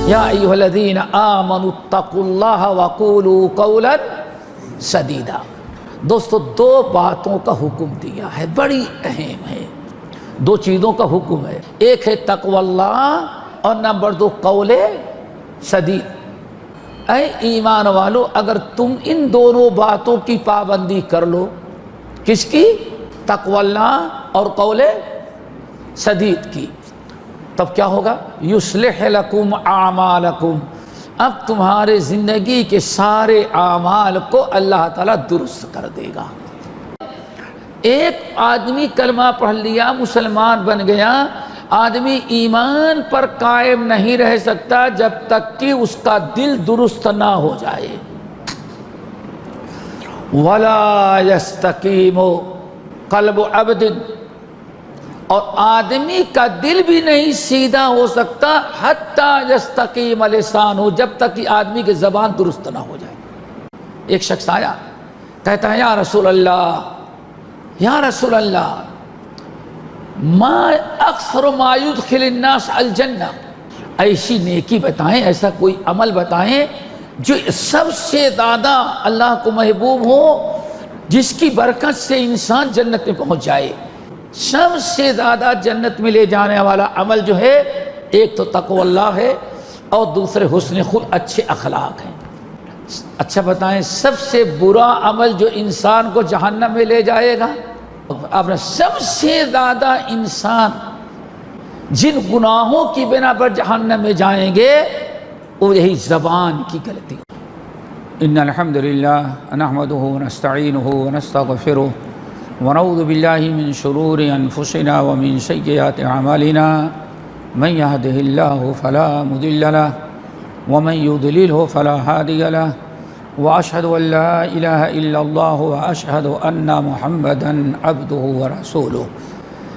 یا ایھا الذین آمنوا اتقوا اللہ وقولوا قولا سدیدا۔ دوستو دو باتوں کا حکم دیا ہے، بڑی اہم ہے، دو چیزوں کا حکم ہے، ایک ہے تقوی اللہ اور نمبر دو قول سدید۔ اے ایمان والو، اگر تم ان دونوں باتوں کی پابندی کر لو، کس کی؟ تقوی اللہ اور قول سدید کی، تب کیا ہوگا؟ یصلح لکم اعمالکم، اب تمہارے زندگی کے سارے اعمال کو اللہ تعالیٰ درست کر دے گا۔ ایک آدمی کلمہ پڑھ لیا، مسلمان بن گیا، آدمی ایمان پر قائم نہیں رہ سکتا جب تک کہ اس کا دل درست نہ ہو جائے۔ وَلَا يَسْتَقِيمُ قَلْبُ عَبْدٍ، اور آدمی کا دل بھی نہیں سیدھا ہو سکتا حتیٰ یستقیم لسانہ، جب تک کہ آدمی کی زبان درست نہ ہو جائے۔ ایک شخص آیا، کہتا ہے یا رسول اللہ، یا رسول اللہ، ما اکثر ما یدخل الناس الجنہ، ایسی نیکی بتائیں، ایسا کوئی عمل بتائیں جو سب سے زیادہ اللہ کو محبوب ہو، جس کی برکت سے انسان جنت میں پہنچ جائے۔ سب سے زیادہ جنت میں لے جانے والا عمل جو ہے، ایک تو تقوی اللہ ہے اور دوسرے حسن خلق، اچھے اخلاق ہیں۔ اچھا بتائیں، سب سے برا عمل جو انسان کو جہنم میں لے جائے گا؟ آپ نے سب سے زیادہ انسان جن گناہوں کی بنا پر جہنم میں جائیں گے، وہ یہی زبان کی غلطی۔ ان الحمد للہ نحمدہ ونستعینہ ونستغفرہ ونعوذ باللہ من شرور انفسنا ومن سیئات اعمالنا، من یہدہ اللہ فلا مضل لہ ومن یضللہ فلا ہادی لہ، واشہد ان لا الہ الا اللہ واشہد ان محمدا عبدہ ورسولہ۔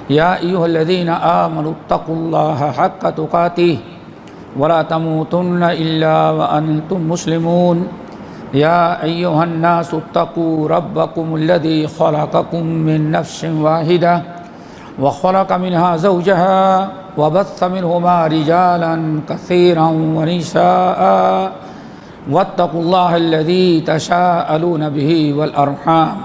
یا ایھا الذین آمنوا اتقوا اللہ حق تقاتہ ولا تموتن الا وانتم مسلمون۔ یا ایھا الناس اتقوا ربکم الذی خلقکم من نفس واحدہ وخلق منها زوجها وبث منہما رجالا کثیرا ونساء واتقوا اللہ الذی تساءلون به والارحام۔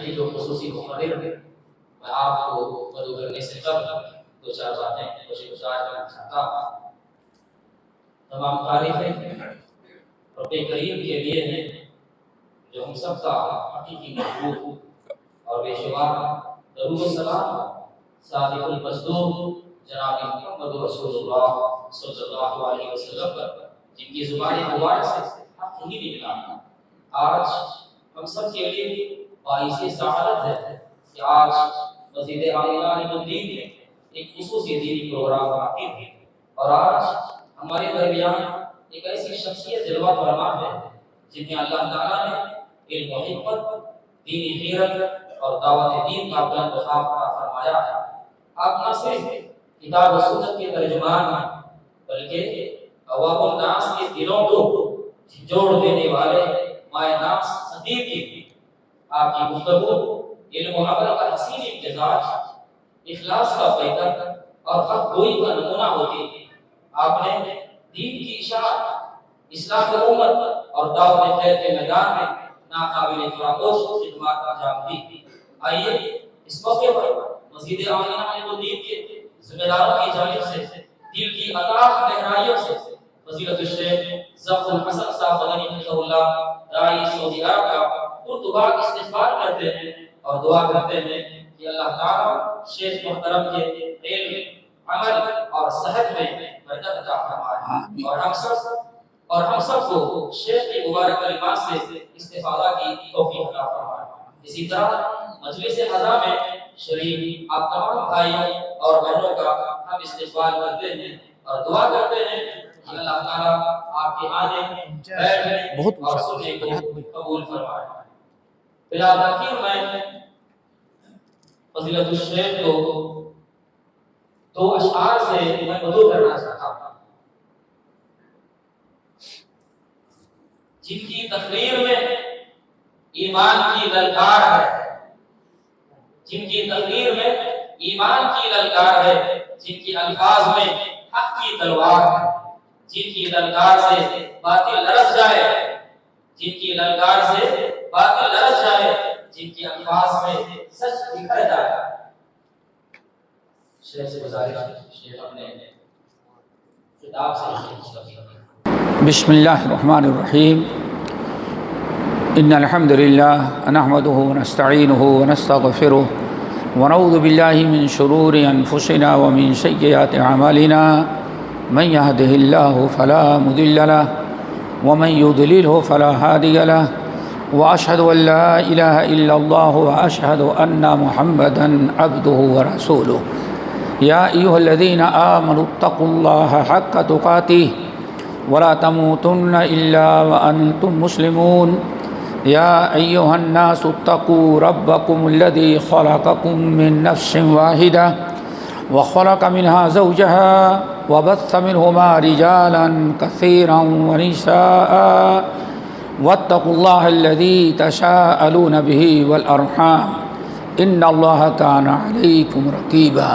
کی جو خصوصی مقرر ہے، میں آپ کو مدعو کرنے سے قبل دو چار باتیں خوشی گزار کرنا چاہتا ہوں۔ تمام تعریفیں رب کریم کے لیے ہیں جو ہم سب کا حقیقی محبوب، اور بے شمار درود و سلام صادق المصدوق جناب محمد رسول اللہ صلی اللہ علیہ وسلم پر، جن کی زبان مبارک سے حق ہی نکلا۔ آج ہم سب کے لیے باعث سعادت ہے کہ آج مسجد آمنہ الدین میں ایک خصوصی دینی پروگرام منعقد ہے، اور آج ہمارے درمیان ایک ایسی شخصیت جلوہ فرما ہے جنہیں اللہ تعالیٰ نے علم و حکمت، دینی غیرت اور دعوت دین کا بلند خواب عطا فرمایا ہے۔ آپ نہ صرف کتاب و سنت کے ترجمان ہیں، بلکہ عوام الناس کے دلوں کو جھنجھوڑ دینے والے مائع ناس خطیب بھی۔ آپ کی گفتگو علم و عمل کا حسین امتزاج، اخلاص کا پیکر اور حق گوئی کا نمونہ ہوتی ہے۔ آپ نے دین کی اشاعت، اصلاح امت اور دعوت خیر کے میدان میں ناقابل فراموش خدمات انجام دی۔ آئیے اس موقع پر مسجد آمنہ الدین کے ذمہ داروں کی جانب سے دل کی عطا گہرائیوں سے فضیلت الشیخ ظفر الحسن صاحب مدنی حفظہ اللہ داعی سعودی عرب کا پرتگال استغفار کرتے ہیں اور دعا کرتے ہیں کہ اللہ تعالیٰ شیخ محترم کے علم، عمل اور صحت میں برکت عطا فرمائے، اور ہم سب کو شیخ کی مبارک کلمات سے استفادہ کی توفیق عطا فرمائے۔ اسی طرح مجلس ہضا میں شریک آپ تمام بھائیوں اور بہنوں کا ہم استقبال کرتے ہیں اور دعا کرتے ہیں کہ اللہ تعالیٰ آپ کے آنے، بیٹھنے اور سننے کو قبول فرمائے۔ بلا تاخیر میں فضیلت الشیخ کو دو اشعار سے میں مدعو کرنا چاہتا ہوں، جن کی تقریر میں ایمان کی للکار ہے، جن کی تقریر میں ایمان کی للکار ہے، جن کی الفاظ میں حق کی تلوار ہے، جن کی للکار سے باطل لرز جائے، جن کی للکار سے باطل لرز جائے، جن کی الفاظ میں سچ بکھر جائے۔ شیخ سے گزارش ہے، شیخ اپنے خطاب سے بسم اللہ الرحمن الرحیم ان الحمد للہ نحمده ونستعینه ونستغفره ونعوذ باللہ من شرور انفسنا ومن سیئات اعمالنا من يهده الله فلا مضل له ومن يضلله فلا هادي له واشهد ان لا اله الا الله واشهد ان محمدا عبده ورسوله یا ایھا الذین آمنوا اتقوا اللہ حق تقاته ولا تموتن الا وانتم مسلمون یا ایھا الناس اتقوا ربکم الذی خلقکم من نفس واحدہ وخلق منها زوجها وبث منهما رجالا كثيرا ونساء واتقوا الله الذي تساءلون به والارحام ان الله كان عليكم رقيبا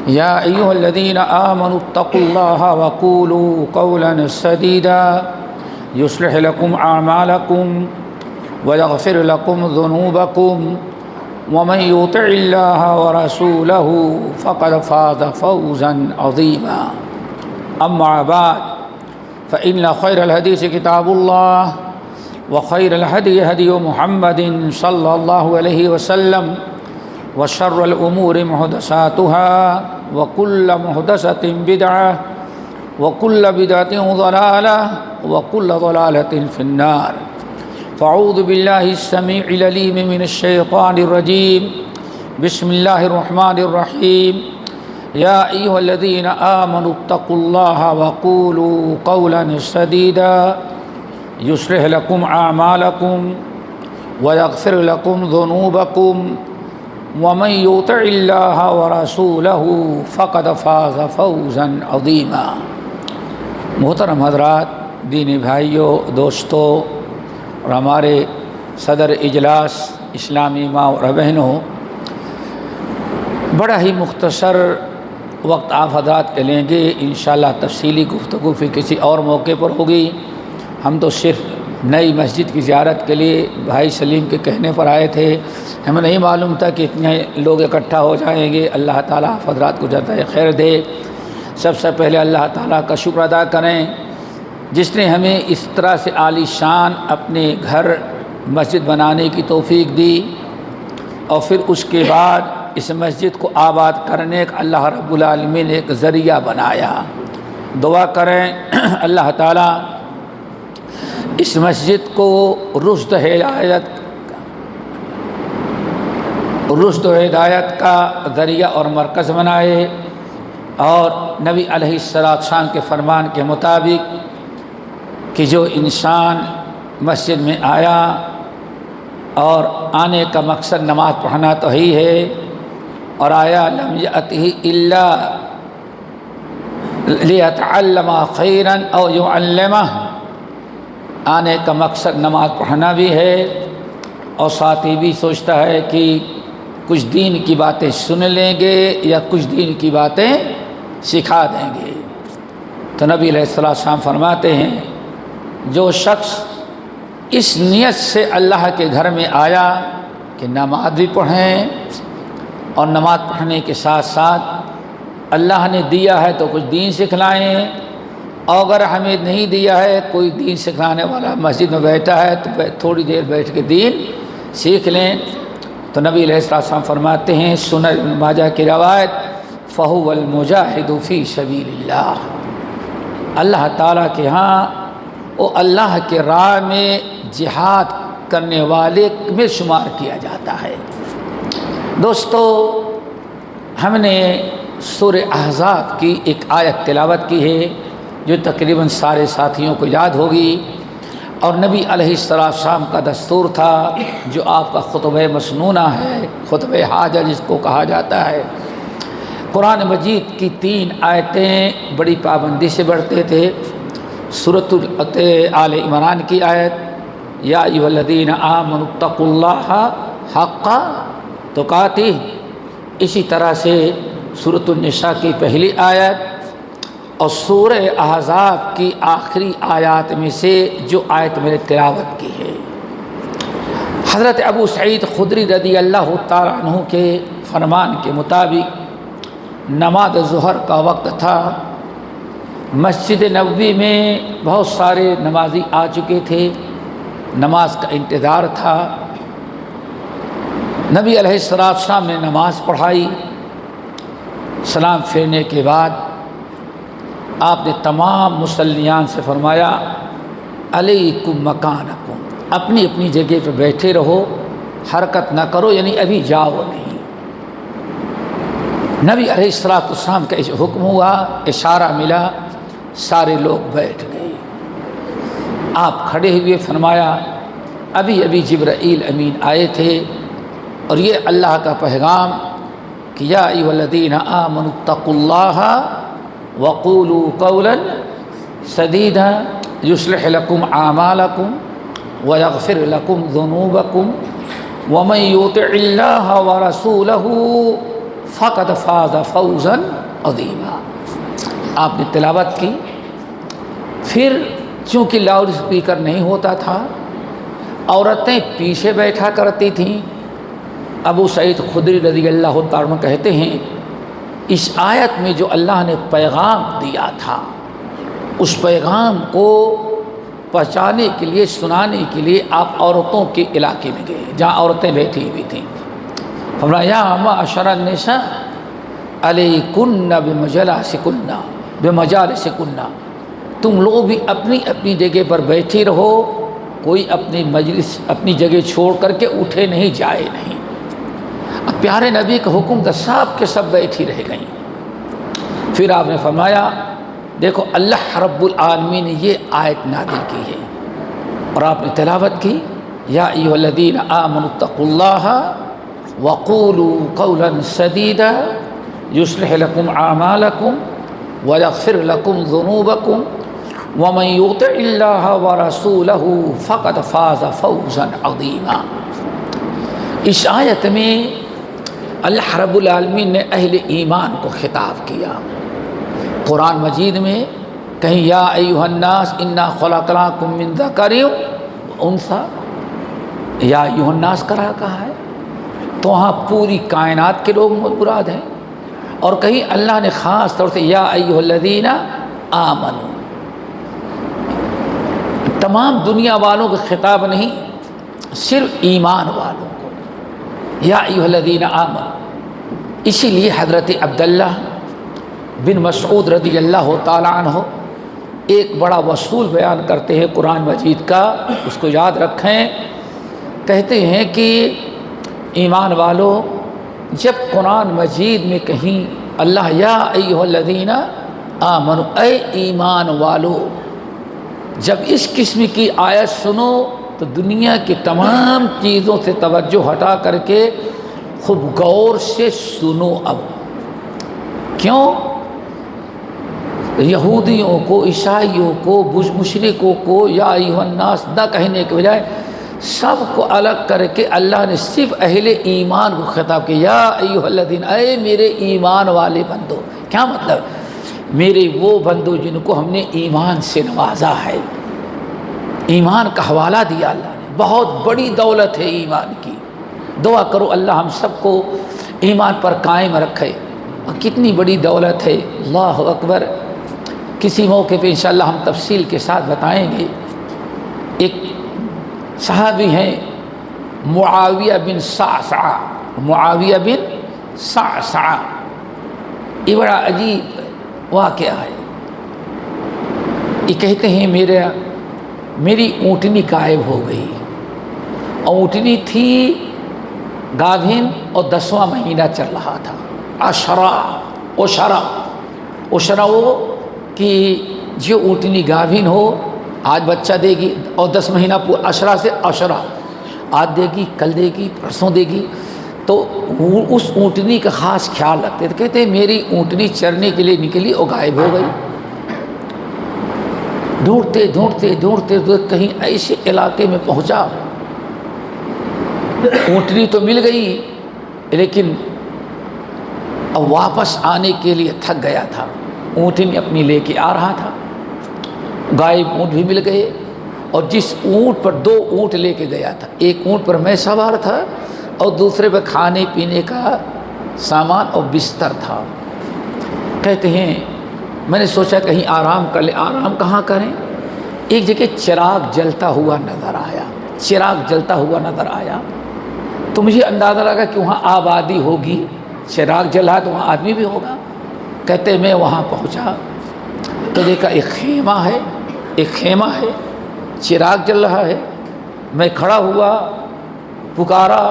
یا ایھا الذین آمنوا اتقوا اللہ وقولوا قولا سدیدا یصلح لکم اعمالکم ویغفر لکم ذنوبکم ومن یطع اللہ ورسولہ فقد فاز فوزا عظیما اما بعد فإن خیر الحدیث کتاب اللہ وخیر الہدی ہدی محمد صلی اللہ علیہ وسلم وشر الأمور محدثاتها وكل محدثة بدعة وكل بدعة ضلالة وكل ضلالة في النار فأعوذ بالله السميع العليم من الشيطان الرجيم بسم الله الرحمن الرحيم يا أيها الذين آمنوا اتقوا الله وقولوا قولا سديدا يصلح لكم أعمالكم ويغفر لكم ذنوبكم ومن يطع الله ورسوله فقد فاز فوزا عظیما۔ محترم حضرات، دینی بھائیوں، دوستوں اور ہمارے صدر اجلاس اسلامی ماں اور بہنوں، بڑا ہی مختصر وقت آپ حضرات کے لیں گے، انشاءاللہ تفصیلی گفتگو پھر کسی اور موقع پر ہوگی۔ ہم تو صرف نئی مسجد کی زیارت کے لیے بھائی سلیم کے کہنے پر آئے تھے، ہمیں نہیں معلوم تھا کہ اتنے لوگ اکٹھا ہو جائیں گے۔ اللہ تعالیٰ حضرات کو جزائے خیر دے۔ سب سے پہلے اللہ تعالیٰ کا شکر ادا کریں جس نے ہمیں اس طرح سے عالی شان اپنے گھر مسجد بنانے کی توفیق دی، اور پھر اس کے بعد اس مسجد کو آباد کرنے کا اللہ رب العالمین نے ایک ذریعہ بنایا۔ دعا کریں اللہ تعالیٰ اس مسجد کو رشد و ہدایت کا ذریعہ اور مرکز بنائے، اور نبی علیہ السلام کے فرمان کے مطابق کہ جو انسان مسجد میں آیا اور آنے کا مقصد نماز پڑھنا تو ہی ہے، اور آیا لم یأتہ الا لیتعلم خیرا او یعلمہ، آنے کا مقصد نماز پڑھنا بھی ہے، اور ساتھ ہی بھی سوچتا ہے کہ کچھ دین کی باتیں سن لیں گے یا کچھ دین کی باتیں سکھا دیں گے۔ تو نبی علیہ السلام فرماتے ہیں جو شخص اس نیت سے اللہ کے گھر میں آیا کہ نماز بھی پڑھیں، اور نماز پڑھنے کے ساتھ ساتھ اللہ نے دیا ہے تو کچھ دین سکھلائیں، اور اگر ہمیں نہیں دیا ہے کوئی دین سکھلانے والا مسجد میں بیٹھا ہے تو تھوڑی دیر بیٹھ کے دین سیکھ لیں۔ تو نبی علیہ السلام فرماتے ہیں، سنن ابن ماجہ کی روایت، فہو المجاہد فی سبیل اللہ، اللہ تعالیٰ کے ہاں وہ اللہ کے راہ میں جہاد کرنے والے میں شمار کیا جاتا ہے۔ دوستو، ہم نے سورہ احزاب کی ایک آیت تلاوت کی ہے جو تقریباً سارے ساتھیوں کو یاد ہوگی، اور نبی علیہ السلام کا دستور تھا جو آپ کا خطبہ مسنونہ ہے، خطبہ حاجہ جس کو کہا جاتا ہے۔ قرآن مجید کی 3 آیتیں بڑی پابندی سے پڑھتے تھے۔ سورۃ آل عمران کی آیت، یا ایھا الذین آمنوا اتقوا اللہ حق تقاتہ، اسی طرح سے سورۃ النساء کی پہلی آیت اور سورہ احزاب کی آخری آیات میں سے جو آیت میں نے تلاوت کی ہے، حضرت ابو سعید خدری رضی اللہ تعالیٰ عنہ کے فرمان کے مطابق نماز ظہر کا وقت تھا، مسجد نبوی میں بہت سارے نمازی آ چکے تھے، نماز کا انتظار تھا۔ نبی علیہ السلام نے نماز پڑھائی، سلام پھیرنے کے بعد آپ نے تمام مصلیان سے فرمایا علیکم مکانکم، اپنی اپنی جگہ پہ بیٹھے رہو، حرکت نہ کرو، یعنی ابھی جاؤ نہیں۔ نبی علیہ السلام کا حکم ہوا، اشارہ ملا، سارے لوگ بیٹھ گئے۔ آپ کھڑے ہوئے فرمایا ابھی ابھی جبرائیل امین آئے تھے اور یہ اللہ کا پیغام کہ یا ایھا الذین آمنوا اتقوا اللہ وقولوا قولا سدیدا یصلح لکم اعمالکم ویغفر لکم ذنوبکم ومن یطع اللہ ورسولہ فقد فاز فوزا عظیما۔ آپ نے تلاوت کی، پھر چونکہ لاؤڈ اسپیکر نہیں ہوتا تھا، عورتیں پیچھے بیٹھا کرتی تھیں۔ ابو سعید خدری رضی اللہ تعالیٰ عنہ کہتے ہیں اس آیت میں جو اللہ نے پیغام دیا تھا، اس پیغام کو پہنچانے کے لیے، سنانے کے لیے آپ عورتوں کے علاقے میں گئے جہاں عورتیں بیٹھی ہوئی تھیں۔ فرمایا یا معشر النساء علیکن بمجالسکن، تم لوگ بھی اپنی اپنی جگہ پر بیٹھی رہو، کوئی اپنی مجلس اپنی جگہ چھوڑ کر کے اٹھے نہیں، جائے نہیں۔ اب پیارے نبی کا حکم تھا، سب کے سب بیٹھی رہ گئیں۔ پھر آپ نے فرمایا دیکھو اللہ رب العالمین نے یہ آیت نازل کی ہے، اور آپ نے تلاوت کی یا ایھا الذین آمنوا اتقوا اللہ وقولوا قولا سدیدا یصلح لکم اعمالکم ویغفر لکم ذنوبکم ومن یطع اللہ ورسولہ فقد فاز فوزا عظیما۔ اس آیت میں اللہ رب العالمین نے اہل ایمان کو خطاب کیا۔ قرآن مجید میں کہیں یا ایھا الناس انا خلقناکم من ذکر وانثی، یا ایھا الناس کہا ہے تو وہاں پوری کائنات کے لوگ مراد ہیں، اور کہیں اللہ نے خاص طور سے یا ایھا الذین آمنوا، تمام دنیا والوں کا خطاب نہیں، صرف ایمان والوں کو یا ایھا الذین آمنوا۔ اسی لیے حضرت عبداللہ بن مسعود رضی اللہ تعالیٰ عنہ ایک بڑا وصول بیان کرتے ہیں قرآن مجید کا، اس کو یاد رکھیں۔ کہتے ہیں کہ ایمان والو، جب قرآن مجید میں کہیں اللہ یا ایھا الذین آمنوا، اے ایمان والو، جب اس قسم کی آیت سنو تو دنیا کی تمام چیزوں سے توجہ ہٹا کر کے خوب غور سے سنو۔ اب کیوں؟ یہودیوں کو، عیسائیوں کو، مشرکوں کو یا ایھا الناس نہ کہنے کے بجائے سب کو الگ کر کے اللہ نے صرف اہل ایمان کو خطاب کیا یا ایھا الذین، اے میرے ایمان والے بندو۔ کیا مطلب؟ میرے وہ بندو جن کو ہم نے ایمان سے نوازا ہے، ایمان کا حوالہ دیا اللہ نے، بہت بڑی دولت ہے ایمان کی۔ دعا کرو اللہ ہم سب کو ایمان پر قائم رکھے، اور کتنی بڑی دولت ہے، اللہ اکبر۔ کسی موقع پہ انشاءاللہ ہم تفصیل کے ساتھ بتائیں گے۔ ایک صحابی ہیں معاویہ بن صعصع، معاویہ بن صعصع، یہ بڑا عجیب واقعہ ہے۔ یہ کہتے ہیں میری اونٹنی غائب ہو گئی، اور اونٹنی تھی گابھن اور 10واں مہینہ چل رہا تھا۔ عشرہ وہ کہ جو اونٹنی گابھن ہو آج بچہ دے گی، اور 10 مہینہ عشرہ سے عشرہ، آج دے گی، کل دے گی، پرسوں دے گی، تو اس اونٹنی کا خاص خیال رکھتے تھے۔ کہتے ہیں میری اونٹنی چرنے کے لیے نکلی اور غائب ہو گئی۔ ڈھونڈتے ڈھونڈتے کہیں ایسے علاقے میں پہنچا، اونٹنی تو مل گئی لیکن اب واپس آنے کے لیے تھک گیا تھا، اونٹنی اپنی لے کے آ رہا تھا، غائب اونٹ بھی مل گئے، اور جس اونٹ پر 2 اونٹ لے کے گیا تھا، ایک اونٹ پر میں سوار تھا اور دوسرے پر کھانے پینے کا سامان اور بستر تھا۔ کہتے ہیں میں نے سوچا کہیں آرام کر لیں، آرام کہاں کریں، ایک جگہ چراغ جلتا ہوا نظر آیا، چراغ جلتا ہوا نظر آیا تو مجھے اندازہ لگا کہ وہاں آبادی ہوگی، چراغ جلا تو وہاں آدمی بھی ہوگا۔ کہتے میں وہاں پہنچا تو دیکھا ایک خیمہ ہے، چراغ جل رہا ہے، میں کھڑا ہوا، پکارا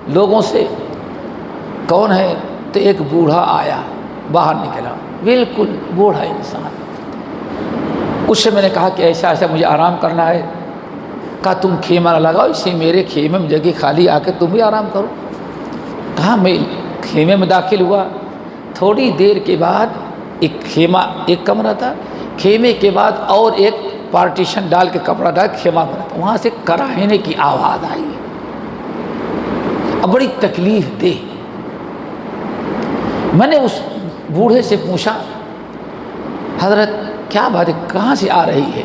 لوگوں سے کون ہے، تو ایک بوڑھا آیا، باہر نکلا، بالکل بوڑھا انسان۔ اس سے میں نے کہا کہ ایسا مجھے آرام کرنا ہے۔ کہا تم خیمہ نہ لگاؤ، اسی میرے خیمے میں جگہ خالی، آ کے تم بھی آرام کرو۔ کہا میں خیمے میں داخل ہوا، تھوڑی دیر کے بعد ایک کمرہ تھا، خیمے کے بعد اور ایک پارٹیشن ڈال کے کپڑا ڈال خیمہ بنا تھا، وہاں سے کراہنے کی آواز آئی، اب بڑی تکلیف دہ۔ میں نے اس بوڑھے سے پوچھا حضرت کیا بات ہے، کہاں سے آ رہی ہے؟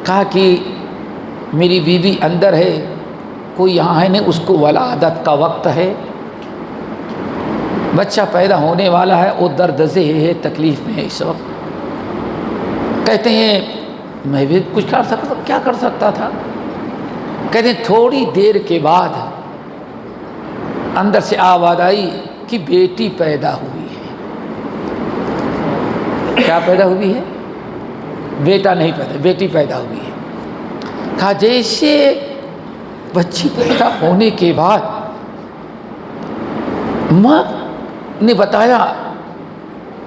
کہا کہ میری بیوی اندر ہے، کوئی یہاں ہے نہیں، اس کو ولادت کا وقت ہے، بچہ پیدا ہونے والا ہے، وہ درد ذہ ہے، تکلیف میں ہے اس وقت۔ کہتے ہیں میں بھی کچھ کیا کر سکتا تھا؟ کہتے ہیں تھوڑی دیر کے بعد اندر سے آواز آئی کہ بیٹی پیدا ہوئی ہے۔ کیا پیدا ہوئی ہے؟ بیٹا نہیں پیدا، بیٹی پیدا ہوئی ہے۔ کہا جیسے بچی پیدا ہونے کے بعد ماں نے بتایا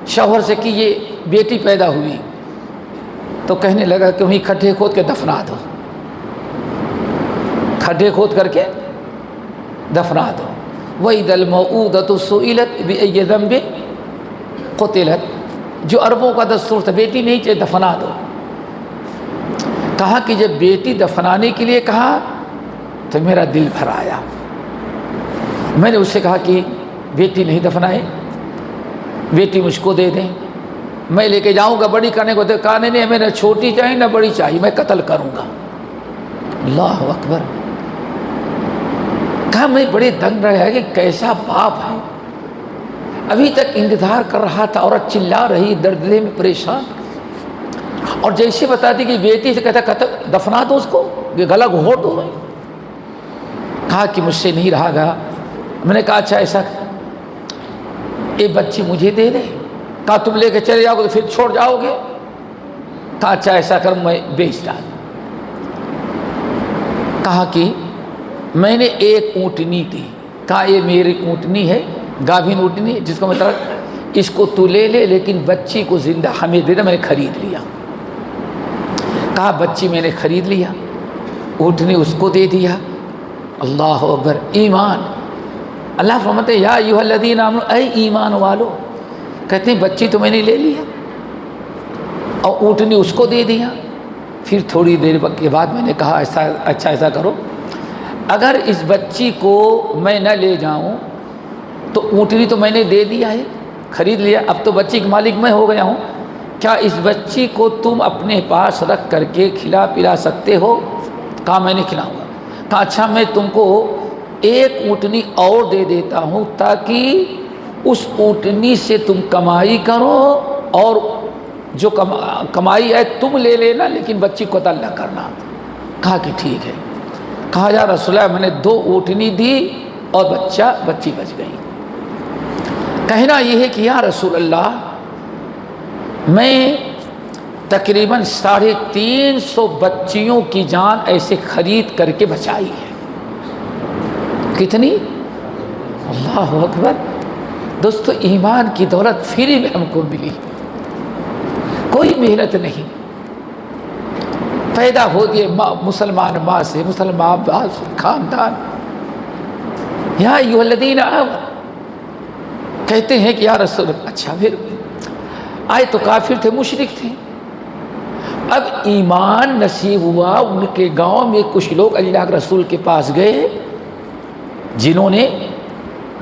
شوہر سے کہ یہ بیٹی پیدا ہوئی، تو کہنے لگا کہ وہیں کھڈے کھود کے دفنا دو، کھڈے کھود کر کے دفنا دو۔ وَإِذَا الْمَوْءُودَةُ سُئِلَتْ بِأَيِّ ذَنبٍ قُتِلَتْ، جو عربوں کا دستور تھا، بیٹی نہیں چاہیے دفنا دو۔ کہا کہ جب بیٹی دفنانے کے لیے کہا تو میرا دل بھر آیا۔ میں نے اس سے کہا کہ بیٹی نہیں دفنائے، بیٹی مجھ کو دے دیں، میں لے کے جاؤں گا بڑی کرنے کو۔ کہا نہیں، میں نہ چھوٹی چاہیے نہ بڑی چاہیے، میں قتل کروں گا۔ اللہ اکبر۔ کہا میں بڑے دنگ رہا کہ کیسا باپ ہے، ابھی تک انتظار کر رہا تھا، عورت چلا رہی درد میں پریشان، اور جیسے بتاتی کہ بیٹی سے کہتا قتل دفنا دو اس کو، یہ گلا گھونٹ دو۔ کہا کہ مجھ سے نہیں رہا گا۔ میں نے کہا اچھا ایسا یہ بچی مجھے دے دے۔ کہا تم لے کے چلے جاؤ گے تو پھر چھوڑ جاؤ گے۔ کہا اچھا ایسا کر میں بیچ ڈال۔ کہا کہ میں نے ایک اونٹنی دی، کہا یہ میری اونٹنی ہے، گابھین اونٹنی، جس کو مطلب اس کو تو لے لے لیکن بچی کو زندہ ہمیں دے دے، میں نے خرید لیا۔ کہا بچی میں نے خرید لیا، اونٹنی اس کو دے دیا۔ اللہ اکبر، ایمان۔ اللہ فرماتے ہیں یا ایھا الذین آمنوا، اے ایمان والو، کہتے ہیں بچی تو میں نے لے لیا اور اونٹنی اس کو دے دیا۔ پھر تھوڑی دیر کے بعد میں نے کہا ایسا کرو، اگر اس بچی کو میں نہ لے جاؤں تو اونٹنی تو میں نے دے دیا ہے، خرید لیا، اب تو بچی کا مالک میں ہو گیا ہوں، کیا اس بچی کو تم اپنے پاس رکھ کر کے کھلا پلا سکتے ہو؟ کہا میں نہیں کھلاؤں گا۔ کہا اچھا میں تم کو ایک اونٹنی اور دے دیتا ہوں تاکہ اس اونٹنی سے تم کمائی کرو، اور جو کمائی ہے تم لے لینا لیکن بچی کو قتل نہ کرنا۔ کہا کہ ٹھیک ہے۔ کہا یا رسول اللہ میں نے 2 اونٹنی دی اور بچی بچ گئی۔ کہنا یہ ہے کہ یا رسول اللہ میں تقریباً 350 بچیوں کی جان ایسے خرید کر کے بچائی ہے۔ کتنی؟ اللہ اکبر۔ دوستو ایمان کی دولت فری میں ہم کو ملی، کوئی محنت نہیں، پیدا ہو گئے مسلمان ماں سے، مسلمان باپ سے، خاندان۔ یا ایھا الذین آمنوا، کہتے ہیں کہ یا رسول اللہ، اچھا پھر آئے تو کافر تھے، مشرک تھے، اب ایمان نصیب ہوا، ان کے گاؤں میں کچھ لوگ اللہ کے رسول کے پاس گئے جنہوں نے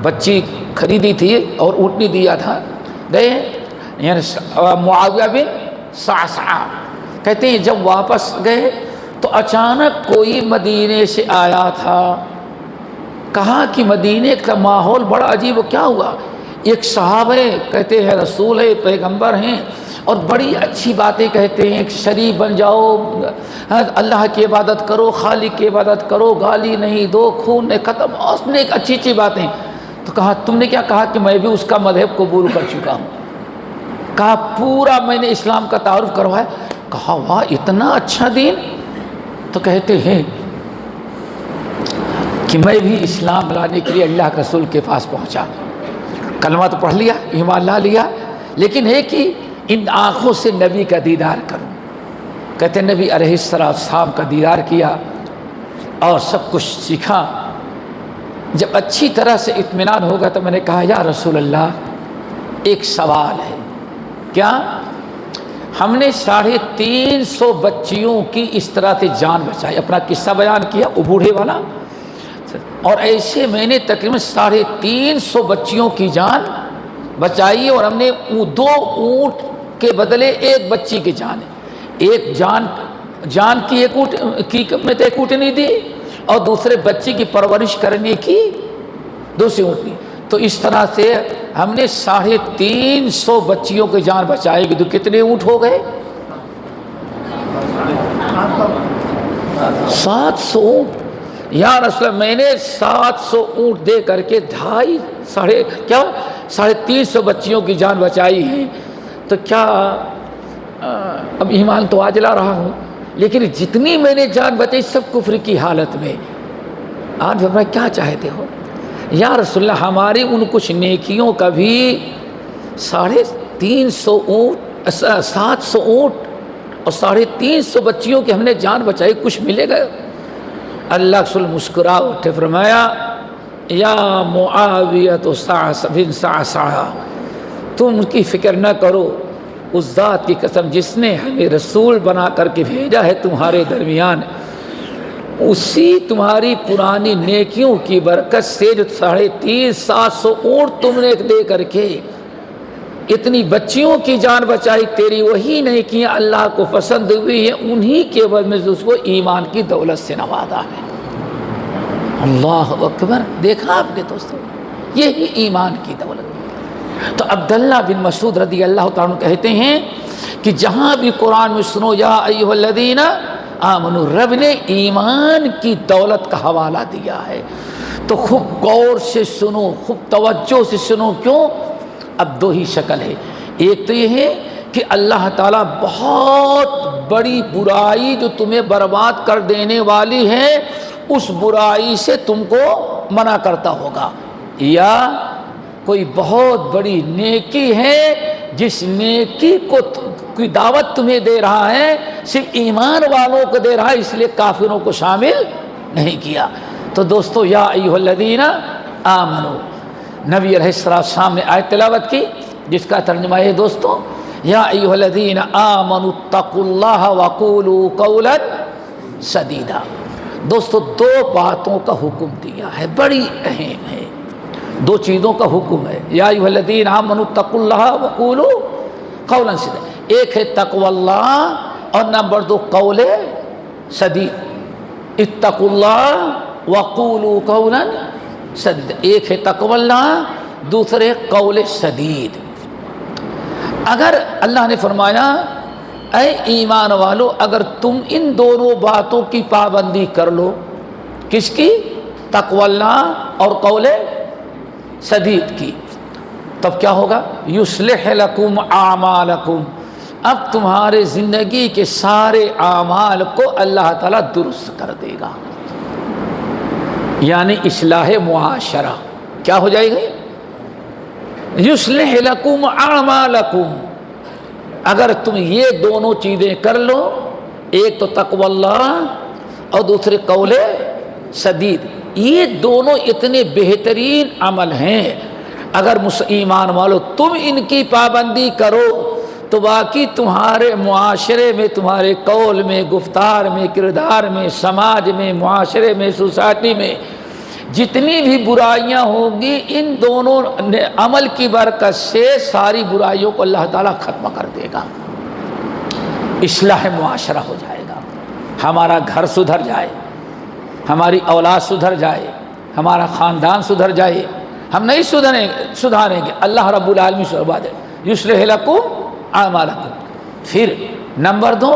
بچی خریدی تھی اور اونٹنی دیا تھا، گئے یعنی معاویہ بن صعصعہ کہتے ہیں جب واپس گئے تو اچانک کوئی مدینے سے آیا تھا، کہا کہ مدینے کا ماحول بڑا عجیب، کیا ہوا؟ ایک صاحب ہے، کہتے ہیں رسول ہے، پیغمبر ہیں اور بڑی اچھی باتیں کہتے ہیں، شریف بن جاؤ، اللہ کی عبادت کرو، خالق کی عبادت کرو، گالی نہیں دو، خون نہیں ختم، اس نے ایک اچھی اچھی باتیں. تو کہا تم نے کیا کہا؟ کہ میں بھی اس کا مذہب قبول کر چکا ہوں. کہا پورا میں نے اسلام کا تعارف کروایا. کہا واہ اتنا اچھا دین. تو کہتے ہیں کہ میں بھی اسلام لانے کے لیے اللہ کے رسول کے پاس پہنچا، کلمہ تو پڑھ لیا، ایمان لا لیا، لیکن ہے کہ ان آنکھوں سے نبی کا دیدار کروں. کہتے ہیں نبی علیہ السلام کا دیدار کیا اور سب کچھ سیکھا. جب اچھی طرح سے اطمینان ہوگا تو میں نے کہا یا رسول اللہ ایک سوال ہے. کیا؟ ہم نے 350 بچیوں کی اس طرح سے جان بچائی، اپنا قصہ بیان کیا وہ بوڑھے والا، اور ایسے میں نے تقریباً 350 بچیوں کی جان بچائی، اور ہم نے 2 اونٹ کے بدلے 1 بچی کی جان، ایک جان کی ایک اونٹنی دی اور دوسرے بچی کی پرورش کرنے کی دوسری اونٹنی. تو اس طرح سے ہم نے 350 بچیوں کی جان بچائے گی. تو کتنے اونٹ ہو گئے؟ 700 اونٹ. یا رسول اللہ میں نے 700 اونٹ دے کر کے 350 بچیوں کی جان بچائی ہے. تو کیا اب ایمان تو آج لا رہا ہوں، لیکن جتنی میں نے جان بچائی سب کفر کی حالت میں. آج فرمایا کیا چاہتے ہو؟ یا رسول اللہ ہماری ان کچھ نیکیوں کا بھی 350 اونٹ 700 اونٹ اور 350 بچیوں کی ہم نے جان بچائی، کچھ ملے گا؟ اللہ رسول مسکرا اٹھے، فرمایا یا معاویہ بن صعصعہ تم کی فکر نہ کرو، اس ذات کی قسم جس نے ہمیں رسول بنا کر کے بھیجا ہے تمہارے درمیان، اسی تمہاری پرانی نیکیوں کی برکت سے جو 750 اونٹ تم نے دے کر کے اتنی بچیوں کی جان بچائی، تیری وہی نیکیاں اللہ کو پسند ہوئی ہیں، انہی کے عوض میں اس کو ایمان کی دولت سے نوازا ہے. اللہ اکبر. دیکھا آپ نے دوستو، یہی ایمان کی دولت. تو عبداللہ بن مسعود رضی اللہ تعالیٰ کہتے ہیں کہ جہاں بھی قرآن میں سنو یا ایھا الذین آمنوا، رب نے ایمان کی دولت کا حوالہ دیا ہے تو خوب غور سے سنو، خوب توجہ سے سنو. کیوں؟ اب 2 ہی شکل ہے. ایک تو یہ ہے کہ اللہ تعالیٰ بہت بڑی برائی جو تمہیں برباد کر دینے والی ہے اس برائی سے تم کو منع کرتا ہوگا، یا کوئی بہت بڑی نیکی ہے جس نیکی کو کوئی دعوت تمہیں دے رہا ہے، صرف ایمان والوں کو دے رہا ہے، اس لیے کافروں کو شامل نہیں کیا. تو دوستو یا ایھا الذین آمنو، نبی علیہ السلام نے آیت تلاوت کی جس کا ترجمہ ہے دوستو یا ایھا الذین آمنوا اتقوا اللہ وقولوا قولا سدیدا. دوستو 2 باتوں کا حکم دیا ہے، بڑی اہم ہے. 2 چیزوں کا حکم ہے. یا ایھا الذین آمنوا اتقوا اللہ وقولوا قولا سدیدا. ایک ہے تقوی اللہ اور نمبر 2 قول سدید. اتقوا اللہ وقولوا قولا سدید. ایک ہے تقوی اللہ، دوسرے قول سدید. اگر اللہ نے فرمایا اے ایمان والو اگر تم ان دونوں باتوں کی پابندی کر لو، کس کی؟ تقوی اللہ اور قول سدید کی، تب کیا ہوگا؟ یصلح لکم اعمالکم، اب تمہارے زندگی کے سارے اعمال کو اللہ تعالیٰ درست کر دے گا. یعنی اصلاح معاشرہ کیا ہو جائے گی؟ یصلح لکم اعمالکم. اگر تم یہ دونوں چیزیں کر لو، ایک تو تقوی اللہ اور دوسرے قول سدید، یہ دونوں اتنے بہترین عمل ہیں، اگر ایمان والو تم ان کی پابندی کرو تو باقی تمہارے معاشرے میں، تمہارے قول میں، گفتار میں، کردار میں، سماج میں، معاشرے میں، سوسائٹی میں جتنی بھی برائیاں ہوں گی، ان دونوں عمل کی برکت سے ساری برائیوں کو اللہ تعالیٰ ختم کر دے گا، اصلاح معاشرہ ہو جائے گا، ہمارا گھر سدھر جائے، ہماری اولاد سدھر جائے، ہمارا خاندان سدھر جائے۔ ہم نہیں سدھاریں گے، اللہ رب العالمین سے بات ہے، یصلح لکم اعمالکم۔ پھر نمبر 2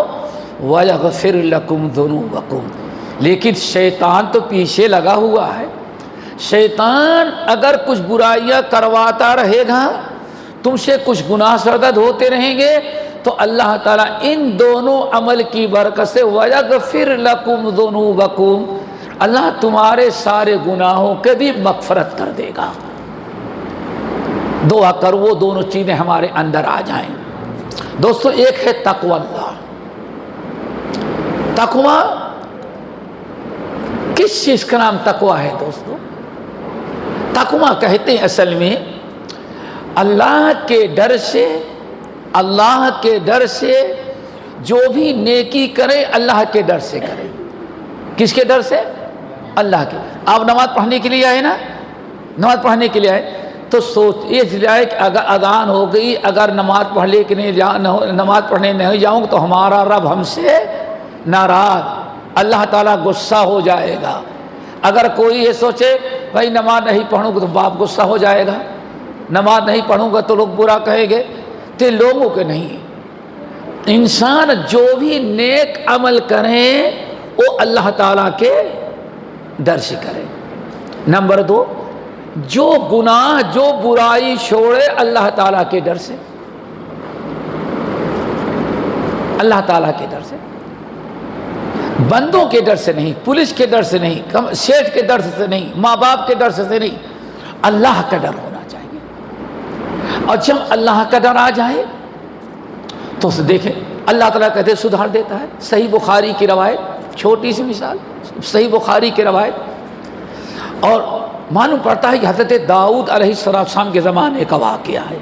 ویغفر لکم ذنوبکم۔ لیکن شیطان تو پیچھے لگا ہوا ہے، شیطان اگر کچھ برائیاں کرواتا رہے گا، تم سے کچھ گناہ سرزد ہوتے رہیں گے، تو اللہ تعالیٰ ان دونوں عمل کی برکت سے وَيَغْفِرْ لَكُمْ ذُنُوبَكُمْ، اللہ تمہارے سارے گناہوں کے بھی مغفرت کر دے گا۔ دعا کر وہ دونوں چیزیں ہمارے اندر آ جائیں۔ دوستو، ایک ہے تقوی اللہ۔ تقوی کس چیز کا نام تقوی ہے دوستو؟ تقوی کہتے ہیں اصل میں اللہ کے ڈر سے، اللہ کے ڈر سے جو بھی نیکی کرے اللہ کے ڈر سے کرے۔ کس کے ڈر سے؟ اللہ کے۔ آپ نماز پڑھنے کے لیے آئے نا، نماز پڑھنے کے لیے آئے تو سوچ یہ جائے کہ اگر اذان ہو گئی، اگر نماز نماز پڑھنے نہیں جاؤں تو ہمارا رب ہم سے ناراض، اللہ تعالیٰ غصہ ہو جائے گا۔ اگر کوئی یہ سوچے بھائی نماز نہیں پڑھوں گا تو باپ غصہ ہو جائے گا، نماز نہیں پڑھوں گا تو لوگ برا کہیں گے، تو لوگوں کے نہیں، انسان جو بھی نیک عمل کریں وہ اللہ تعالیٰ کے ڈر سے کرے۔ نمبر 2 جو گناہ، جو برائی چھوڑے اللہ تعالیٰ کے ڈر سے، اللہ تعالیٰ کے ڈر سے، بندوں کے ڈر سے نہیں، پولیس کے ڈر سے نہیں، سیٹ کے ڈر سے نہیں، ماں باپ کے ڈر سے نہیں، اللہ کا ڈر ہونا چاہیے۔ اور جب اللہ کا ڈر آ جائے تو دیکھیں اللہ تعالیٰ کہتے سدھار دیتا ہے۔ صحیح بخاری کی روایت، چھوٹی سی مثال، صحیح بخاری کی روایت، اور معلوم پڑتا ہے کہ حضرت داؤد علیہ السلام کے زمانے کا واقعہ ہے۔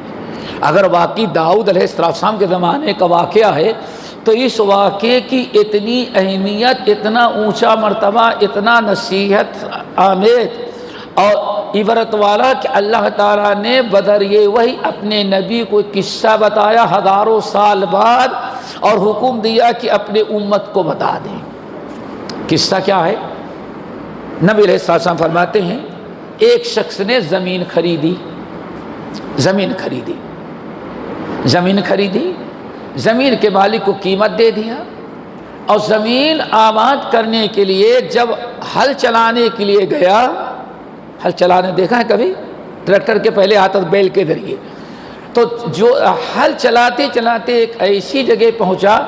اگر واقعی داؤد علیہ السلام کے زمانے کا واقعہ ہے تو اس واقعے کی اتنی اہمیت، اتنا اونچا مرتبہ، اتنا نصیحت آمیز اور عبرت والا کہ اللہ تعالیٰ نے بذریعہ وحی اپنے نبی کو قصہ بتایا ہزاروں سال بعد، اور حکم دیا کہ اپنے امت کو بتا دیں۔ قصہ کیا ہے؟ نبی علیہ السلام فرماتے ہیں ایک شخص نے زمین خریدی، زمین کے مالک کو قیمت دے دیا، اور زمین آباد کرنے کے لیے جب ہل چلانے کے لیے گیا، ہل چلانے دیکھا ہے کبھی؟ ٹریکٹر کے پہلے آتا بیل کے ذریعے، تو جو ہل چلاتے چلاتے ایک ایسی جگہ پہنچا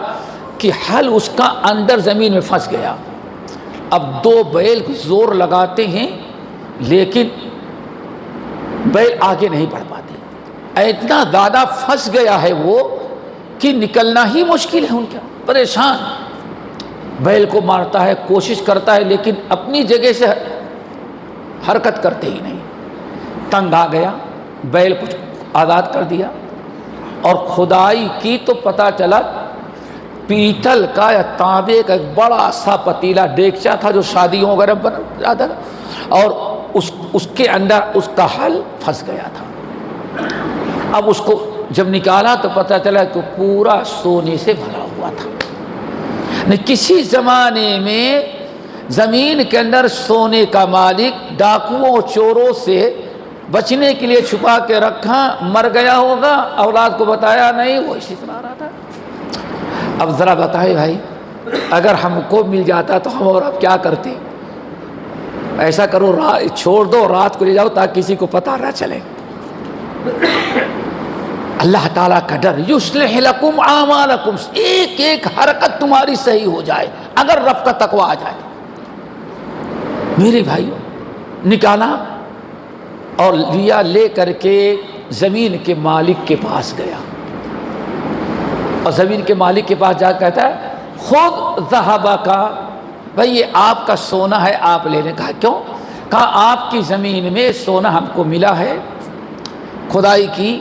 کہ ہل اس کا اندر زمین میں پھنس گیا۔ اب 2 بیل زور لگاتے ہیں لیکن بیل آگے نہیں بڑھ پاتے، اتنا زیادہ پھنس گیا ہے وہ کہ نکلنا ہی مشکل ہے ان کا، پریشان، بیل کو مارتا ہے، کوشش کرتا ہے لیکن اپنی جگہ سے حرکت کرتے ہی نہیں، تنگ آ گیا، بیل کو آزاد کر دیا، اور کھدائی کی تو پتہ چلا پیتل کا یا تانبے کا ایک بڑا سا پتیلا دیگچا تھا جو شادیوں وغیرہ بنا جاتا تھا، اور اس کے اندر اس کا ہل پھنس گیا تھا۔ اب اس کو جب نکالا تو پتہ چلا کہ پورا سونے سے بھرا ہوا تھا۔ کسی زمانے میں زمین کے اندر سونے کا مالک ڈاکوؤں چوروں سے بچنے کے لیے چھپا کے رکھا، مر گیا ہوگا، اولاد کو بتایا نہیں، وہ اسی طرح رہا تھا۔ اب ذرا بتائے بھائی، اگر ہم کو مل جاتا تو ہم اور اب کیا کرتے؟ ایسا کرو، چھوڑ دو، رات کو لے جاؤ تاکہ کسی کو پتہ نہ چلے۔ اللہ تعالیٰ کا ڈر، یصلح لکم اعمالکم، ایک ایک حرکت تمہاری صحیح ہو جائے اگر رب کا تقوی آ جائے۔ میرے بھائی نکالا اور لیا، لے کر کے زمین کے مالک کے پاس گیا، اور زمین کے مالک کے پاس جا کہتا ہے خود ذہبک، بھائی یہ آپ کا سونا ہے، آپ لینے کا۔ کیوں؟ کہا آپ کی زمین میں سونا ہم کو ملا ہے، کھدائی کی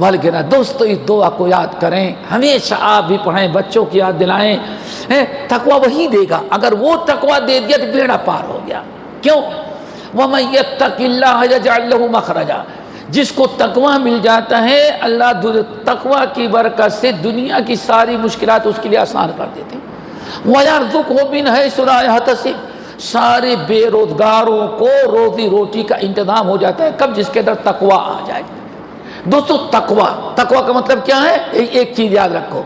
والگنا دوستو اس دعا کو یاد کریں، ہمیشہ آپ بھی پڑھیں، بچوں کی یاد دلائیں۔ تقوی وہی دے گا، اگر وہ تقوی دے دیا تو بیڑا پار ہو گیا۔ کیوں؟ وَمَن يَتَّقِ اللَّهَ يَجْعَل لَّهُ مَخْرَجًا، جس کو تقوی مل جاتا ہے اللہ تقوی کی برکت سے دنیا کی ساری مشکلات اس کے لیے آسان کر دیتے ہیں۔ وَيَرْزُقْهُ مِنْ حَيْثُ لَا يَحْتَسِبُ، سارے بے روزگاروں کو روزی روٹی کا انتظام ہو جاتا ہے، کب؟ جس کے اندر تقوی آ جائے۔ دوستو تقوی کا مطلب کیا ہے؟ ایک چیز یاد رکھو،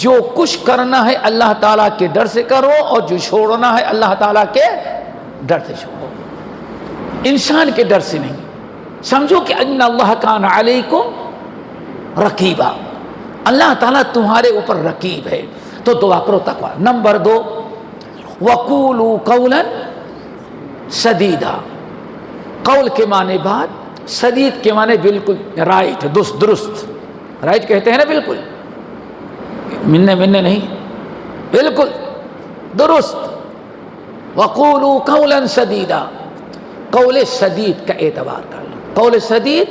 جو کچھ کرنا ہے اللہ تعالیٰ کے ڈر سے کرو، اور جو چھوڑنا ہے اللہ تعالیٰ کے ڈر سے چھوڑو، انسان کے ڈر سے نہیں۔ سمجھو کہ ان اللہ کان علیکم رقیبا، اللہ تعالیٰ تمہارے اوپر رقیب ہے، تو دعا کرو تقوی۔ نمبر 2، وَقُولُوا قَوْلًا سَدِيدًا، قول کے معنی بات، سدید کے معنی بالکل رائٹ، درست، رائٹ کہتے ہیں نا، بالکل منے نہیں، بالکل درست۔ وَقُولُوا قَوْلًا سَدِيدًا، قول سدید کا اعتبار کر لو۔ قول سدید،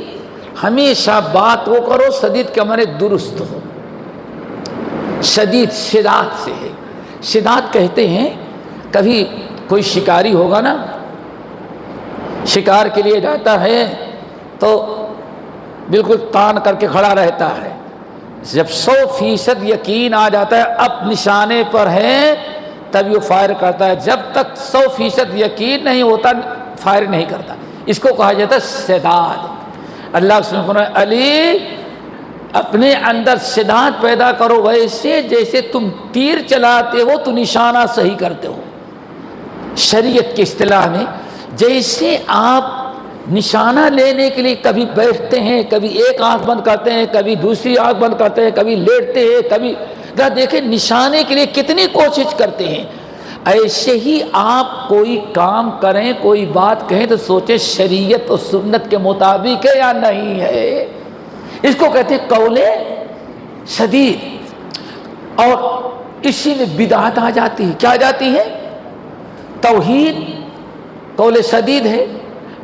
ہمیشہ بات وہ کرو سدید کا معنی درست ہو۔ سدید شداد سے ہے، شداد کہتے ہیں، کبھی کوئی شکاری ہوگا نا، شکار کے لیے جاتا ہے تو بالکل تان کر کے کھڑا رہتا ہے، جب 100% یقین آ جاتا ہے اب نشانے پر ہے تب وہ فائر کرتا ہے، جب تک 100% یقین نہیں ہوتا فائر نہیں کرتا، اس کو کہا جاتا ہے سداد۔ اللہ کے رسول نے علی اپنے اندر شداد پیدا کرو، ویسے جیسے تم تیر چلاتے ہو تو نشانہ صحیح کرتے ہو۔ شریعت کی اصطلاح میں جیسے آپ نشانہ لینے کے لیے کبھی بیٹھتے ہیں، کبھی ایک آنکھ بند کرتے ہیں، کبھی دوسری آنکھ بند کرتے ہیں، کبھی لیٹتے ہیں، کبھی دیکھیں نشانے کے لیے کتنی کوشش کرتے ہیں، ایسے ہی آپ کوئی کام کریں، کوئی بات کہیں تو سوچیں شریعت اور سنت کے مطابق ہے یا نہیں ہے۔ اس کو کہتے ہیں قول سدید۔ اور اسی میں بدعت آ جاتی ہے، کیا آ جاتی ہے؟ توحید قول سدید ہے،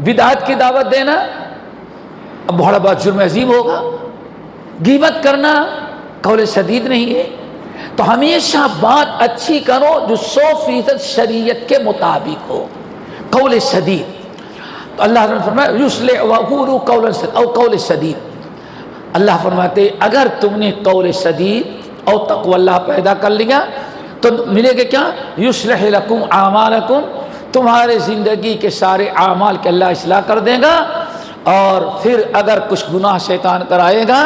بدعت کی دعوت دینا اب بڑا بڑا جرم عظیم ہوگا، غیبت کرنا قول سدید نہیں ہے۔ تو ہمیشہ بات اچھی کرو جو 100% شریعت کے مطابق ہو، قول سدید۔ تو اللہ نے فرمایا یصلح وقولوا قولا سدید او قول سدید۔ اللہ فرماتے اگر تم نے قول سدید اور تقوی اللہ پیدا کر لیا تو ملے گا کیا؟ یصلح لکم اعمالکم، تمہارے زندگی کے سارے اعمال کے اللہ اصلاح کر دے گا، اور پھر اگر کچھ گناہ شیطان کرائے گا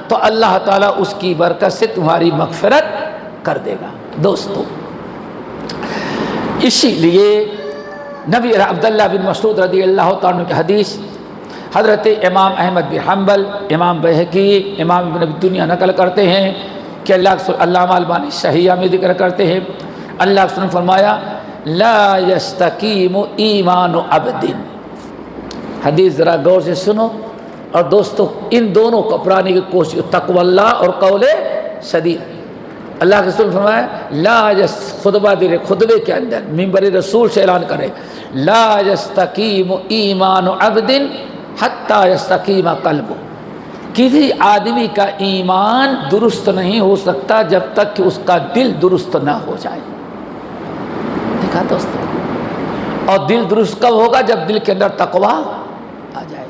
تو اللہ تعالیٰ اس کی برکت سے تمہاری مغفرت کر دے گا۔ دوستو اسی لیے نبی عبداللہ بن مسعود رضی اللہ تعالیٰ کی حدیث حضرت امام احمد بن حنبل، امام بیہقی، امام ابن دنیا نقل کرتے ہیں کہ علامہ البانی صحیحہ میں ذکر کرتے ہیں، اللہ کے رسول نے فرمایا لا یستقیم ایمان عبد۔ حدیث ذرا غور سے سنو، اور دوستو ان دونوں کو اپنانے کی کوشش، تقوی اللہ اور قول سدید۔ اللہ کے رسول نے فرمایا لا خطبہ دے، خطبے کے اندر منبر رسول سے اعلان کرے لا یستقیم ایمان عبد حتی یستقیم قلبہ، کسی آدمی کا ایمان درست نہیں ہو سکتا جب تک کہ اس کا دل درست نہ ہو جائے۔ دیکھا دوستو، اور دل درست کب ہوگا؟ جب دل کے اندر تقوی آ جائے۔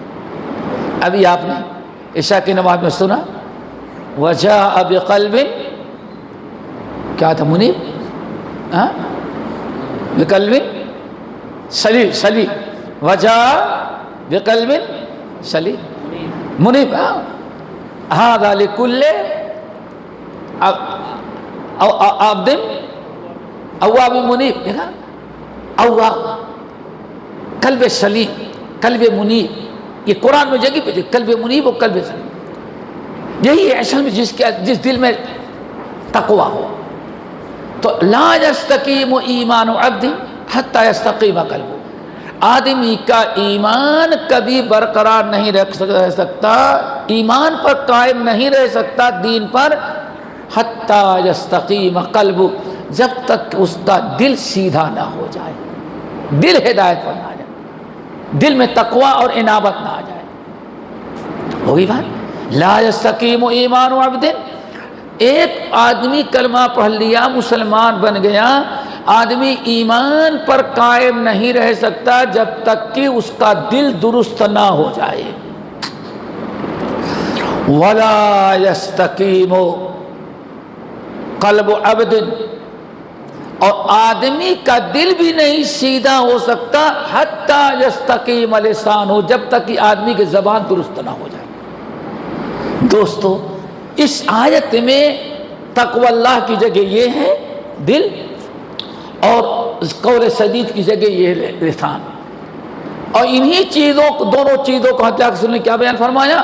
ابھی آپ نے عشاء کی نماز میں سنا وجاء بقلب، کیا تھا؟ منیب، بقلب سلیم، وجاء بقلب سلیم، منیب۔ هذا لكل عبد اواب منیب، دیکھا، اواب، قلب سلیم، قلب منیب، یہ قرآن میں جگہ پہ قلب منیب و قلب سلیم، یہی ہے اصل میں جس دل میں تقوی ہو۔ تو لا یستقیم ایمان عبد حتی یستقیم قلبہ، آدمی کا ایمان کبھی برقرار نہیں رہ سکتا، ایمان پر قائم نہیں رہ سکتا، دین پر، حتی یستقیم قلبہ، جب تک اس کا دل سیدھا نہ ہو جائے، دل ہدایت پر نہ آ جائے، دل میں تقوی اور انابت نہ آ جائے۔ ہوگی بات؟ لا یستقیم ایمان عبد، ایک آدمی کلمہ پڑھ لیا مسلمان بن گیا، آدمی ایمان پر قائم نہیں رہ سکتا جب تک کہ اس کا دل درست نہ ہو جائے۔ ولا یستقیم قلب عبد، اور آدمی کا دل بھی نہیں سیدھا ہو سکتا حتی یستقیم لسانہ، جب تک کہ آدمی کی زبان درست نہ ہو جائے۔ دوستو اس آیت میں تقوی اللہ کی جگہ یہ ہے دل، اور قول سدید کی جگہ یہ ہے لسان، اور انہی چیزوں دونوں چیزوں کو حضرت رسول نے کیا بیان فرمایا،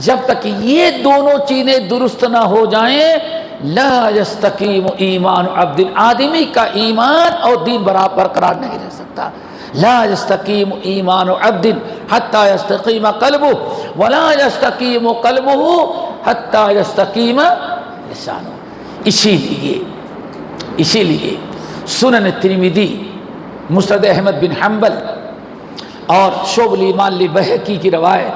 جب تک یہ دونوں چیزیں درست نہ ہو جائیں لا یستقیم ایمان عبد، آدمی کا ایمان اور دین برابر قرار نہیں رہ سکتا۔ لا یستقیم ایمان عبد حتی یستقیم قلبہ ولا یستقیم قلبہ حتی یستقیم لسانہ۔ اسی لیے سنن ترمذی، مسند احمد بن حنبل اور شعب الایمان لبیہقی کی روایت،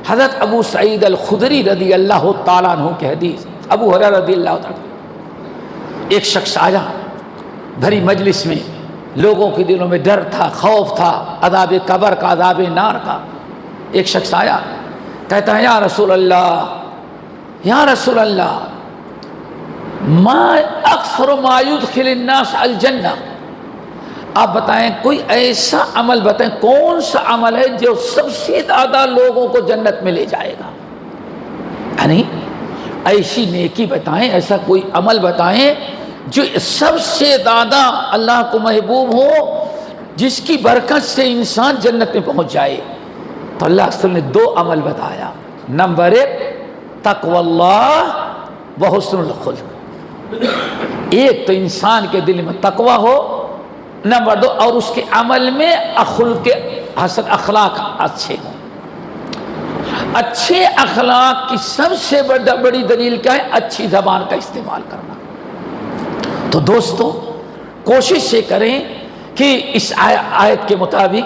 حضرت ابو سعید الخدری رضی اللہ تعالیٰ عنہ کی حدیث، ابو ہریرہ رضی اللہ تعالیٰ عنہ، ایک شخص آیا بھری مجلس میں، لوگوں کے دلوں میں ڈر تھا، خوف تھا، عذاب قبر کا، عذاب نار کا۔ ایک شخص آیا کہتا ہے یا رسول اللہ، یا رسول اللہ، ما اکثر ما یدخل الناس الجنہ، آپ بتائیں کوئی ایسا عمل بتائیں، کون سا عمل ہے جو سب سے زیادہ لوگوں کو جنت میں لے جائے گا؟ یعنی ایسی نیکی بتائیں، ایسا کوئی عمل بتائیں جو سب سے زیادہ اللہ کو محبوب ہو، جس کی برکت سے انسان جنت میں پہنچ جائے۔ تو اللہ رسول نے دو عمل بتایا، نمبر 1 تقوی اللہ و حسن الخلق، ایک تو انسان کے دل میں تقوی ہو، نمبر 2 اور اس کے عمل میں خلق حسن، اخلاق اچھے ہوں۔ اچھے اخلاق کی سب سے بڑی دلیل کیا ہے؟ اچھی زبان کا استعمال کرنا۔ تو دوستو کوشش یہ کریں کہ اس آیت کے مطابق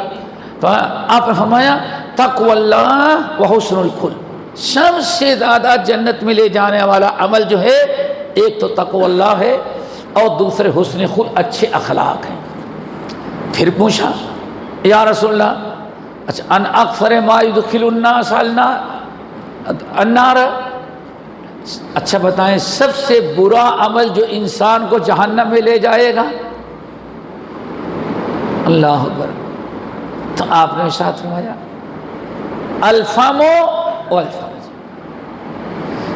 تو آپ نے فرمایا تقوی اللہ و حسن الخلق، سب سے زیادہ جنت میں لے جانے والا عمل جو ہے ایک تو تقوی اللہ ہے اور دوسرے حسن خلق، اچھے اخلاق ہیں۔ پھر پوچھا یا رسول اللہ، اچھا ان اکثر ما یدخل الناس النار، اچھا بتائیں سب سے برا عمل جو انسان کو جہنم میں لے جائے گا؟ اللہ اکبر۔ تو آپ نے ارشاد فرمایا الفم والفرج،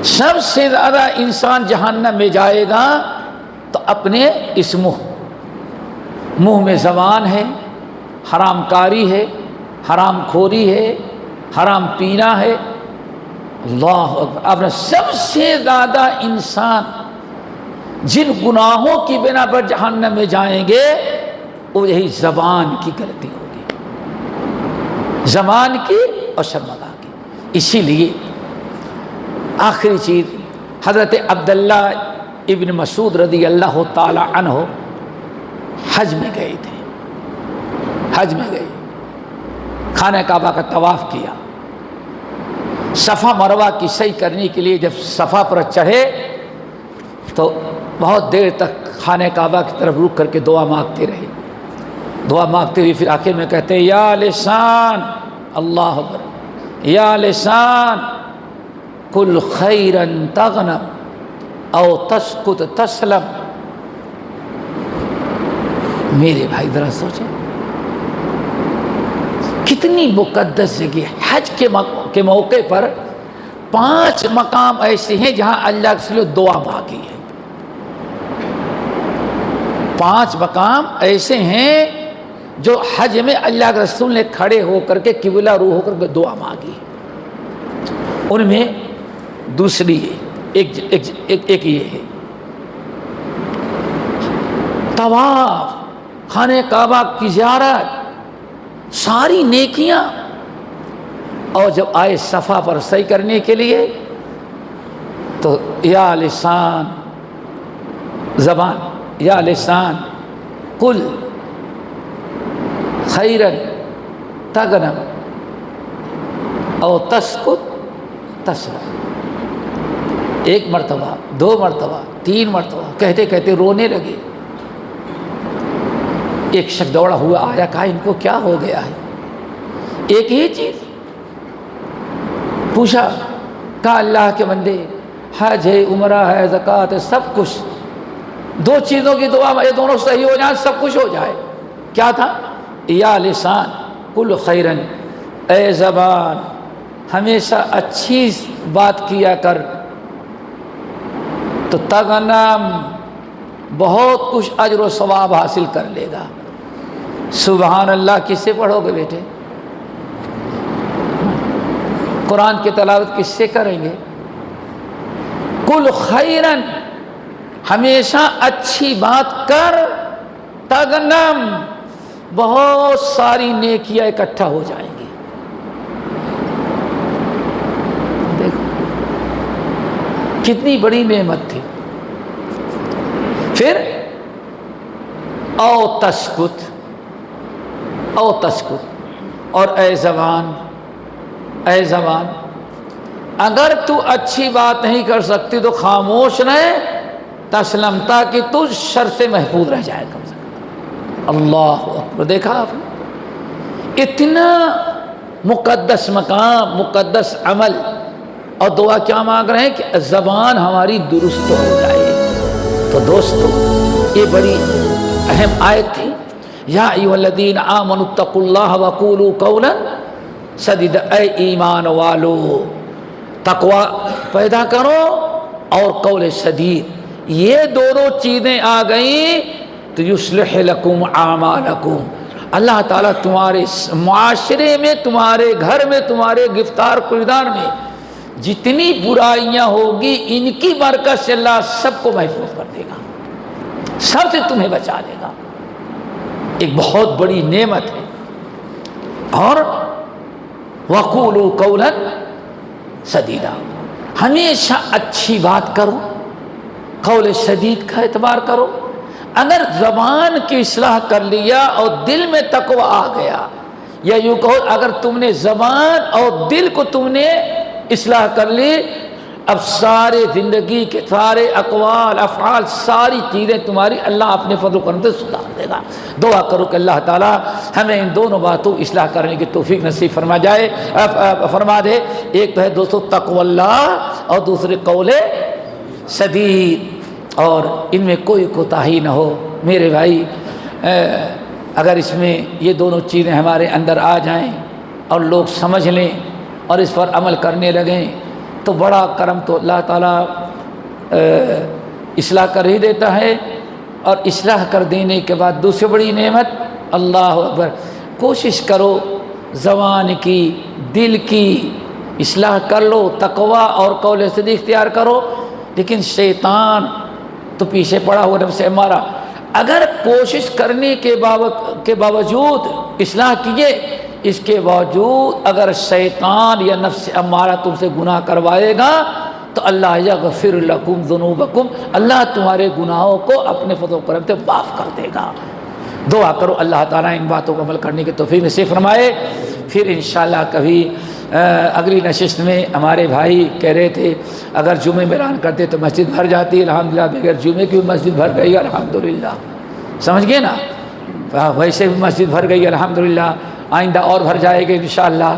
سب سے زیادہ انسان جہنم میں جائے گا تو اپنے اس منہ میں زبان ہے، حرام کاری ہے، حرام خوری ہے، حرام پینا ہے۔ اللہ اکبر۔ آپ نے سب سے زیادہ انسان جن گناہوں کی بنا پر جہنم میں جائیں گے وہ یہی زبان کی غلطی ہوگی، زبان کی اور شرمگاہ کی۔ اسی لیے آخری چیز، حضرت عبداللہ ابن مسعود رضی اللہ تعالی عنہ حج میں گئے تھے، حج میں گئے، خانہ کعبہ کا طواف کیا، صفا مروہ کی سعی کرنے کے لیے جب صفا پر چڑھے تو بہت دیر تک خانہ کعبہ کی طرف رک کر کے دعا مانگتے رہے، دعا مانگتے ہوئے پھر آخر میں کہتے ہیں یا لسان، اللہ اکبر، یا لسان کل خیرا تغنم او تسکت تسلم۔ میرے بھائی ذرا سوچیں کتنی مقدس جگہ، حج کے موقع پر 5 مقام ایسے ہیں جہاں اللہ کے رسول دعا مانگی ہے۔ 5 مقام ایسے ہیں جو حج میں اللہ کے رسول نے کھڑے ہو کر کے قبلہ روح ہو کر کے دعا مانگی ہے۔ ان میں دوسری ایک یہ ہے طواف، خانہ کعبہ کی زیارت، ساری نیکیاں، اور جب آئے صفا پر سعی کرنے کے لیے تو یا لسان، زبان، یا لسان کل خیرا تغنم او تسکت تسلم۔ ایک مرتبہ، 2 مرتبہ، 3 مرتبہ کہتے کہتے رونے لگے۔ ایک شخص دوڑا ہوا آیا، کہا ان کو کیا ہو گیا ہے؟ ایک ہی چیز پوچھا، کہا اللہ کے بندے حج ہے، عمرہ ہے، زکوٰۃ ہے، سب کچھ 2 چیزوں کی دعا، یہ دونوں صحیح ہو جائیں سب کچھ ہو جائے۔ کیا تھا؟ یا لسان کل خیرن، اے زبان ہمیشہ اچھی بات کیا کر تو تغنم، بہت کچھ اجر و ثواب حاصل کر لے گا۔ سبحان اللہ کس سے پڑھو گے بیٹے؟ قرآن کی تلاوت کس سے کریں گے؟ کل خیرن، ہمیشہ اچھی بات کر، تغنم، بہت ساری نیکیاں اکٹھا ہو جائیں گی۔ دیکھو کتنی بڑی نعمت تھی۔ پھر او تسکت، او تسکت، اور اے زبان، اے زبان اگر تو اچھی بات نہیں کر سکتی تو خاموش رہے، تسلم، تاکہ تو شر سے محفوظ رہ جائے کم سے کم۔ اللہ اکبر، دیکھا آپ نے اتنا مقدس مقام، مقدس عمل، اور دعا کیا مانگ رہے ہیں کہ زبان ہماری درست ہو جائے۔ تو دوستو یہ بڑی اہم آیت تھی۔ یا ایھا الذین آمنوا اتقوا اللہ وقولوا قولا سدیدا، اے ایمان والو تقوی پیدا کرو اور قول سدید، یہ دونوں چیزیں آ گئیں تو یصلح لکم اعمالکم، اللہ تعالیٰ تمہارے معاشرے میں، تمہارے گھر میں، تمہارے گفتار کردار میں جتنی برائیاں ہوگی ان کی برکت سے اللہ سب کو محفوظ کر دے گا، سب سے تمہیں بچا لے گا۔ ایک بہت بڑی نعمت ہے۔ اور وقولوا قولا سدیدا، ہمیشہ اچھی بات کرو، قول سدید کا اعتبار کرو۔ اگر زبان کی اصلاح کر لیا اور دل میں تقوی آ گیا، یا یوں کہو اگر تم نے زبان اور دل کو تم نے اصلاح کر لی، اب سارے زندگی کے سارے اقوال افعال ساری چیزیں تمہاری اللہ اپنے فضل و کرم سے سدھار دے گا۔ دعا کرو کہ اللہ تعالی ہمیں ان دونوں باتوں اصلاح کرنے کی توفیق نصیب فرما دے۔ ایک تو ہے دوستو تقوی اللہ، اور دوسرے قول سدید، اور ان میں کوئی کوتاہی نہ ہو میرے بھائی۔ اگر اس میں یہ دونوں چیزیں ہمارے اندر آ جائیں اور لوگ سمجھ لیں اور اس پر عمل کرنے لگیں تو بڑا کرم تو اللہ تعالیٰ اصلاح کر ہی دیتا ہے۔ اور اصلاح کر دینے کے بعد دوسری بڑی نعمت، اللہ اکبر، کوشش کرو زبان کی، دل کی اصلاح کر لو، تقوی اور قول صدیق اختیار کرو، لیکن شیطان تو پیچھے پڑا ہوا نفس امارہ، اگر کوشش کرنے کے باوجود اصلاح کیے، اس کے باوجود اگر شیطان یا نفس امارہ تم سے گناہ کروائے گا تو اللہ یغفر لکم ذنوبکم، اللہ تمہارے گناہوں کو اپنے فضل و کرم سے معاف کر دے گا۔ دعا کرو اللہ تعالیٰ ان باتوں کو عمل کرنے کی توفیق نصیب فرمائے۔ پھر انشاءاللہ کبھی اگلی نشست میں ہمارے بھائی کہہ رہے تھے اگر جمعے میں اعلان کرتے تو مسجد بھر جاتی، الحمدللہ بغیر جمعے کی بھی مسجد بھر گئی الحمدللہ، سمجھ گئے نا؟ ویسے بھی مسجد بھر گئی الحمدللہ، آئندہ اور بھر جائے گا انشاءاللہ۔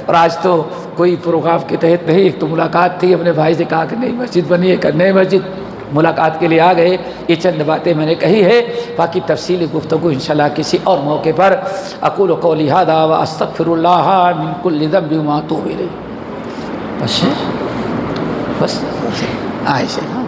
اور آج تو کوئی پروگرام کے تحت نہیں، ایک تو ملاقات تھی، اپنے بھائی سے کہا کہ نئی مسجد بنی ہے، کہ نئی مسجد، ملاقات کے لیے آ گئے۔ یہ چند باتیں میں نے کہی ہے، باقی تفصیلی گفتگو انشاءاللہ کسی اور موقع پر۔ اقول قولی ھذا واستغفر اللہ من کل ذنب واتوب الیہ۔ بس عائشہ،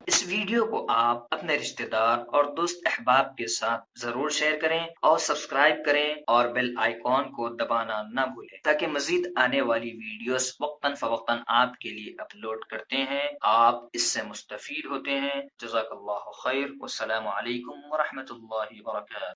اس ویڈیو کو آپ اپنے رشتہ دار اور دوست احباب کے ساتھ ضرور شیئر کریں اور سبسکرائب کریں اور بیل آئیکن کو دبانا نہ بھولیں تاکہ مزید آنے والی ویڈیوز وقتاً فوقتاً آپ کے لیے اپلوڈ کرتے ہیں، آپ اس سے مستفید ہوتے ہیں۔ جزاک اللہ خیر، والسلام علیکم ورحمۃ اللہ وبرکاتہ۔